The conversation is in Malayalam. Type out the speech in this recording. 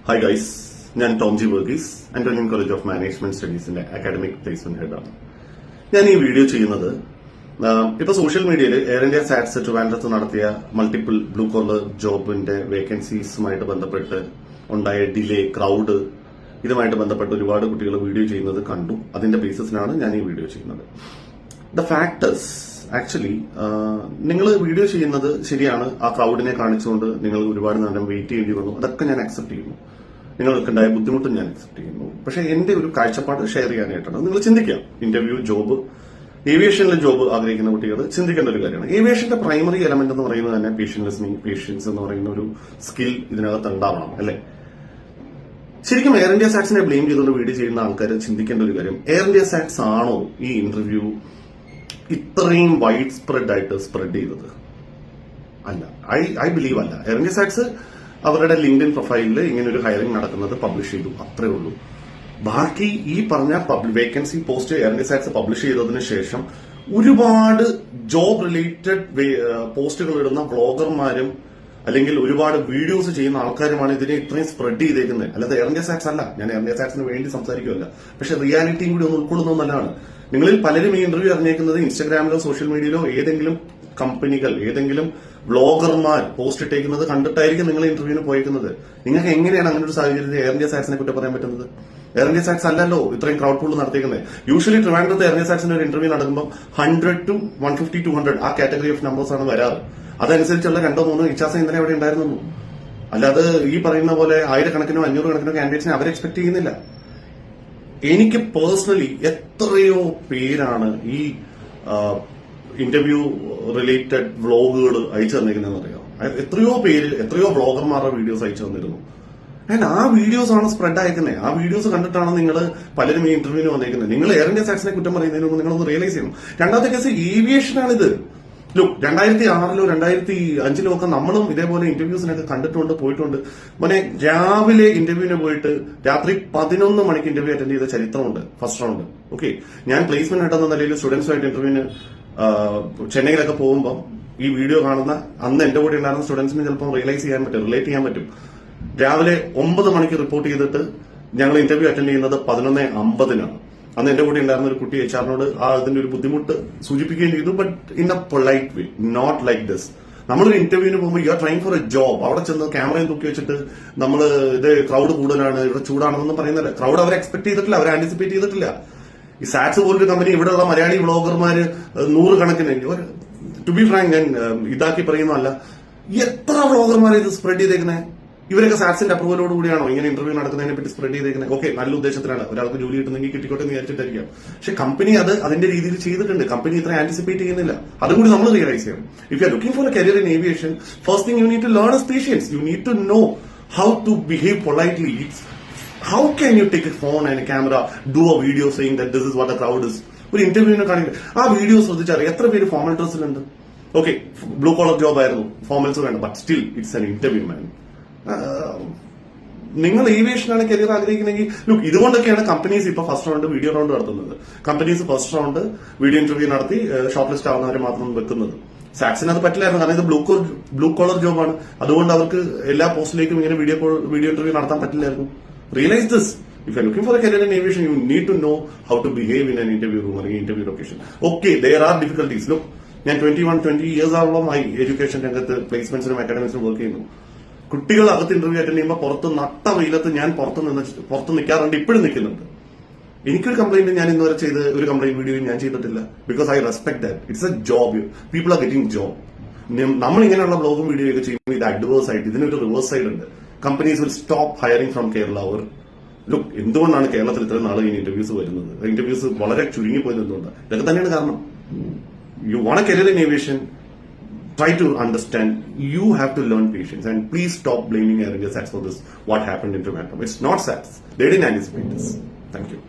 ഹായ് ഗൈസ്, ഞാൻ Tom G Varghese, Antonian college of management സ്റ്റഡീസിന്റെ അക്കാഡമിക് പ്ലേസ്മെന്റ് ഹെഡാണ്. ഞാൻ ഈ വീഡിയോ ചെയ്യുന്നത് ഇപ്പൊ സോഷ്യൽ മീഡിയയിൽ എയർ ഇന്ത്യ സാറ്റ്സ് ട്രിവാൻഡ്രത്ത് നടത്തിയ മൾട്ടിപ്പിൾ ബ്ലൂ കോളർ ജോബിന്റെ വേക്കൻസീസുമായിട്ട് ബന്ധപ്പെട്ട് ഉണ്ടായ ഡിലേ, ക്രൗഡ്, ഇതുമായിട്ട് ബന്ധപ്പെട്ട് ഒരുപാട് കുട്ടികൾ വീഡിയോ ചെയ്യുന്നത് കണ്ടു. അതിന്റെ ബേസിസിലാണ് ഞാൻ ഈ വീഡിയോ ചെയ്യുന്നത്. ദ ഫാക്ടേഴ്സ് ആക്ച്വലി നിങ്ങൾ വീഡിയോ ചെയ്യുന്നത് ശരിയാണ്. ആ ക്രൗഡിനെ കാണിച്ചുകൊണ്ട് നിങ്ങൾ ഒരുപാട് നേരം വെയിറ്റ് ചെയ്യേണ്ടി വന്നു. അതൊക്കെ ഞാൻ അക്സെപ്റ്റ് ചെയ്യുന്നു. നിങ്ങൾക്കുണ്ടായ ബുദ്ധിമുട്ടും ഞാൻ അക്സെപ്റ്റ് ചെയ്യുന്നു. പക്ഷെ എന്റെ ഒരു കാഴ്ചപ്പാട് ഷെയർ ചെയ്യാനായിട്ടാണ്. നിങ്ങൾ ചിന്തിക്കാം, ഇന്റർവ്യൂ, ജോബ്, ഏവിയേഷനിലെ ജോബ് ആഗ്രഹിക്കുന്ന കുട്ടികൾ ചിന്തിക്കേണ്ട ഒരു കാര്യമാണ്. ഏവിയേഷന്റെ പ്രൈമറി എലമെന്റ് എന്ന് പറയുന്നത് തന്നെ പേഷ്യന്റ് ലിസണിംഗ്, പേഷ്യൻസ് എന്ന് പറയുന്ന ഒരു സ്കിൽ ഇതിനകത്ത് ഉണ്ടാവണം, അല്ലെ? ശരിക്കും എയർ ഇന്ത്യ സാറ്റ്സിനെ ബ്ലെയിം ചെയ്തുകൊണ്ട് വീഡിയോ ചെയ്യുന്ന ആൾക്കാർ ചിന്തിക്കേണ്ട ഒരു കാര്യം, എയർ ഇന്ത്യ സാറ്റ്സ് ആണോ ഈ ഇന്റർവ്യൂ ഇത്രയും വൈഡ് സ്പ്രെഡ് ആയിട്ട് സ്പ്രെഡ് ചെയ്തത്? അല്ല, ഐ ബിലീവ് അല്ല. എയർ ഇന്ത്യ സാറ്റ്സ് അവരുടെ ലിങ്ക്ഡിൻ പ്രൊഫൈലിൽ ഇങ്ങനെ ഒരു ഹയറിംഗ് നടക്കുന്നത് പബ്ലിഷ് ചെയ്തു, അത്രേ ഉള്ളൂ. ബാക്കി ഈ പറഞ്ഞ vacancy post air India SATS publish ചെയ്തതിനു ശേഷം ഒരുപാട് ജോബ് റിലേറ്റഡ് പോസ്റ്റുകൾ ഇടുന്ന ബ്ലോഗർമാരും അല്ലെങ്കിൽ ഒരുപാട് വീഡിയോസ് ചെയ്യുന്ന ആൾക്കാരുമാണ് ഇതിനെ ഇത്രയും സ്പ്രെഡ് ചെയ്തേക്കുന്നത്. അല്ലാതെ എയർ ഇന്ത്യ സാറ്റ്സ് അല്ല. ഞാൻ എയർ ഇന്ത്യ സാറ്റ്സിന് വേണ്ടി സംസാരിക്കുകയല്ല, പക്ഷെ റിയാലിറ്റിയും കൂടി ഒന്ന് ഉൾക്കൊള്ളുന്നത് നല്ലതാണ്. നിങ്ങളിൽ പലരും ഈ ഇന്റർവ്യൂ അറിഞ്ഞേക്കുന്നത് ഇൻസ്റ്റാഗ്രാമിലോ സോഷ്യൽ മീഡിയയിലോ ഏതെങ്കിലും കമ്പനികൾ, ഏതെങ്കിലും വ്ളോഗർമാർ പോസ്റ്റ് ഇട്ടേക്കുന്നത് കണ്ടിട്ടായിരിക്കും നിങ്ങൾ ഇന്റർവ്യൂവിന് പോയേക്കുന്നത്. നിങ്ങൾക്ക് എങ്ങനെയാണ് അങ്ങനെ ഒരു സാഹചര്യത്തിൽ എയർ ഇന്ത്യ സാറ്റ്സിനെ കുറ്റം പറയാൻ പറ്റുന്നത്? എയർ ഇന്ത്യ സാറ്റ്സ് അല്ലല്ലോ ഇത്രയും ക്രൗഡ് പൂൾ നടത്തിയിരിക്കുന്നത്. യൂഷ്വലി ട്രിവാൻഡ്രത്ത് എയർ ഇന്ത്യ സാറ്റ്സിന്റെ ഒരു ഇന്റർവ്യൂ നടക്കുമ്പോൾ 100 to 150 to 100 ആ കാറ്റഗറി ഓഫ് നമ്പേഴ്സ് ആണ് വരാറ്. അതനുസരിച്ചുള്ള 2-3 ഇച്ചാസ ഇന്നലെ അവിടെ ഉണ്ടായിരുന്നു. അല്ലാതെ ഈ പറയുന്ന പോലെ 1000-കണക്കിനോ 500-കണക്കിനോ കാൻഡിഡേറ്റ്സിനെ അവർ എക്സ്പെക്ട് ചെയ്യുന്നില്ല. എനിക്ക് പേഴ്സണലി എത്രയോ പേരാണ് ഈ ഇന്റർവ്യൂ റിലേറ്റഡ് വ്ളോഗുകൾ അയച്ചു തന്നിരിക്കുന്നതെന്ന് അറിയാം. എത്രയോ പേര്, എത്രയോ വ്ളോഗർമാരുടെ വീഡിയോസ് അയച്ചു തന്നിരുന്നു. ആൻഡ് ആ വീഡിയോസ് ആണ് സ്പ്രെഡ് അയക്കുന്നത്. ആ വീഡിയോസ് കണ്ടിട്ടാണ് നിങ്ങൾ പലരും ഈ ഇന്റർവ്യൂവിന് വന്നിരിക്കുന്നത്. നിങ്ങൾ എയർ ഇന്ത്യ സാറ്റ്സിനെ കുറ്റം പറയുന്നതിന് മുമ്പ് നിങ്ങളൊന്ന് റിയലൈസ് ചെയ്യണം. രണ്ടാമത്തെ കേസ് ഏവിയേഷനാണിത്. 2006-ലോ 2005-ലോ ഒക്കെ നമ്മളും ഇതേപോലെ ഇന്റർവ്യൂസിനൊക്കെ കണ്ടിട്ടുണ്ട്, പോയിട്ടുണ്ട്. മോനെ, രാവിലെ ഇന്റർവ്യൂവിന് പോയിട്ട് രാത്രി 11 മണിക്ക് ഇന്റർവ്യൂ അറ്റൻഡ് ചെയ്ത ചരിത്രമുണ്ട് ഫസ്റ്റ് റൗണ്ട്. ഓക്കെ, ഞാൻ പ്ലേസ്മെന്റ് ഹെഡ് എന്ന നിലയിൽ സ്റ്റുഡൻസുമായിട്ട് ഇന്റർവ്യൂവിന് ചെന്നൈയിലൊക്കെ പോകുമ്പോൾ ഈ വീഡിയോ കാണുന്ന അന്ന് എന്റെ കൂടെ ഉണ്ടായിരുന്ന സ്റ്റുഡൻസിന് ചിലപ്പോൾ റിയലൈസ് ചെയ്യാൻ പറ്റും, റിലേറ്റ് ചെയ്യാൻ പറ്റും. രാവിലെ 9 മണിക്ക് റിപ്പോർട്ട് ചെയ്തിട്ട് ഞങ്ങൾ ഇന്റർവ്യൂ അറ്റൻഡ് ചെയ്യുന്നത് 11:50-നാണ്. അന്ന് എന്റെ കൂടെ ഉണ്ടായിരുന്ന ഒരു കുട്ടി HR-നോട് അതിന്റെ ഒരു ബുദ്ധിമുട്ട് സൂചിപ്പിക്കുകയും ചെയ്തു. But in a polite way, not like this. നമ്മളൊരു ഇന്റർവ്യൂവിന് പോകുമ്പോൾ you are trying for a job. അവിടെ ചെന്ന് ക്യാമറയും തൂക്കി വെച്ചിട്ട് നമ്മൾ ഇത് ക്രൗഡ് കൂടുതലാണ്, ഇവിടെ ചൂടാണെന്നൊന്നും പറയുന്നില്ല. ക്രൗഡ് അവർ എക്സ്പെക്ട് ചെയ്തിട്ടില്ല, അവർ ആന്റിസിപ്പേറ്റ് ചെയ്തിട്ടില്ല. ഈ സാറ്റ്സ് പോലൊരു കമ്പനി, ഇവിടെയുള്ള മലയാളി വ്ളോഗർമാര് 100 കണക്കിന്, ടു ബി ഫ്രാങ്ക്, ഞാൻ ഇതാക്കി പറയുന്നതല്ല, എത്ര വ്ളോഗർമാരെ ഇത് സ്പ്രെഡ് ചെയ്തേക്കുന്നത്? ഇവരൊക്കെ സാറ്റ്സിന്റെ അപ്രൂവലോട് കൂടിയാണോ ഇങ്ങനെ ഇന്റർവ്യൂ നടക്കുന്നതിനെ പറ്റി സ്പ്രെഡ് ചെയ്തേക്കുന്നത്? ഓക്കെ, നല്ല ഉദ്ദേശത്തിലാണ്, ഒരാൾക്ക് ജോലി കിട്ടുന്നെങ്കിൽ കിട്ടിക്കോട്ടെ എന്ന് വിചാരിച്ചിട്ടായിരിക്കാം. പക്ഷെ കമ്പനി അത് അതിന്റെ രീതിയിൽ ചെയ്തിട്ടുണ്ട്. കമ്പനി ഇത്ര ആന്റിസിപ്പേറ്റ് ചെയ്യുന്നില്ല. അതും കൂടി നമ്മൾ റിയലൈസ് ചെയ്യണം. If you are looking for a career in aviation, first thing you need to learn is patience. You need to know how to behave politely. How can you take a phone and a camera, do a video saying that this is what the crowd is? ഒരു ഇന്റർവ്യൂവിനെ കാണിക്കുന്നത് ആ വീഡിയോ ശ്രദ്ധിച്ചറിയാം. എത്ര പേര് ഫോർമൽ ഡ്രസ്സിലുണ്ട്? ഓക്കെ, ബ്ലൂ കോളർ ജോബ് ആയിരുന്നു, ഫോർമൽസ് വേണ്ട, but still it's an interview man. നിങ്ങൾ ഏവിയേഷനാണ് കരിയർ ആഗ്രഹിക്കുന്നെങ്കിൽ ഇതുകൊണ്ടൊക്കെയാണ് കമ്പനീസ് ഇപ്പൊ ഫസ്റ്റ് റൗണ്ട് വീഡിയോ റൗണ്ട് നടത്തുന്നത്. Companies first round video interview നടത്തി ഷോർട്ട് ലിസ്റ്റ് ആവുന്നവരെ മാത്രം വെക്കുന്നത്. സാറ്റ്സിന് അത് പറ്റില്ലായിരുന്നു, കാരണം ഇത് ബ്ലൂ കോളർ ജോബാണ്. അതുകൊണ്ട് അവർക്ക് എല്ലാ പോസ്റ്റിലേക്കും ഇങ്ങനെ വീഡിയോ ഇന്റർവ്യൂ നടത്താൻ പറ്റില്ലായിരുന്നു. Realize this. If you're looking for a career in aviation, you need to know how to behave in an interview room or an interview location. Okay, there are difficulties. Look, ഞാൻ 20 years ആയി എഡ്യൂക്കേഷൻ രംഗത്ത് പ്ലേസ്മെന്റ്സിനും അക്കാഡമിക്സിനും വർക്ക് ചെയ്യുന്നു. കുട്ടികൾ അകത്ത് ഇന്റർവ്യൂ അറ്റൻഡ് ചെയ്യുമ്പോൾ പുറത്ത് നട്ട വെയിലത്ത് ഞാൻ പുറത്ത് നിൽക്കാറുണ്ട്, ഇപ്പോഴും നിൽക്കുന്നുണ്ട്. എനിക്കൊരു കംപ്ലൈന്റ് ഞാൻ ഇന്നുവരെ ചെയ്ത് ഒരു കംപ്ലൈന്റ് വീഡിയോ ഞാൻ ചെയ്തിട്ടില്ല. Because I respect that. It's A job. People are getting job. നമ്മൾ ഇങ്ങനെയുള്ള ബ്ലോഗും വീഡിയോ ഒക്കെ ചെയ്യുമ്പോൾ ഇത് അഡ്വേഴ്സ് ആയിട്ട് ഇതിനൊരു റിവേഴ്സ് സൈഡ് ഉണ്ട്. Companies will stop hiring from Kerala. Look, എന്തുകൊണ്ടാണ് കേരളത്തിൽ ഇത്രയും നാളെ ഈ ഇന്റർവ്യൂസ് വരുന്നത്? ഇന്റർവ്യൂസ് വളരെ ചുരുങ്ങിപ്പോയത് എന്തുകൊണ്ടാണ്? ഇതൊക്കെ തന്നെയാണ് കാരണം. You want A career in aviation, try to understand, you have to learn patience, and please stop blaming Air India SATS for this, what happened in Trivandrum. It's not SATS. They didn't anticipate this. Thank you.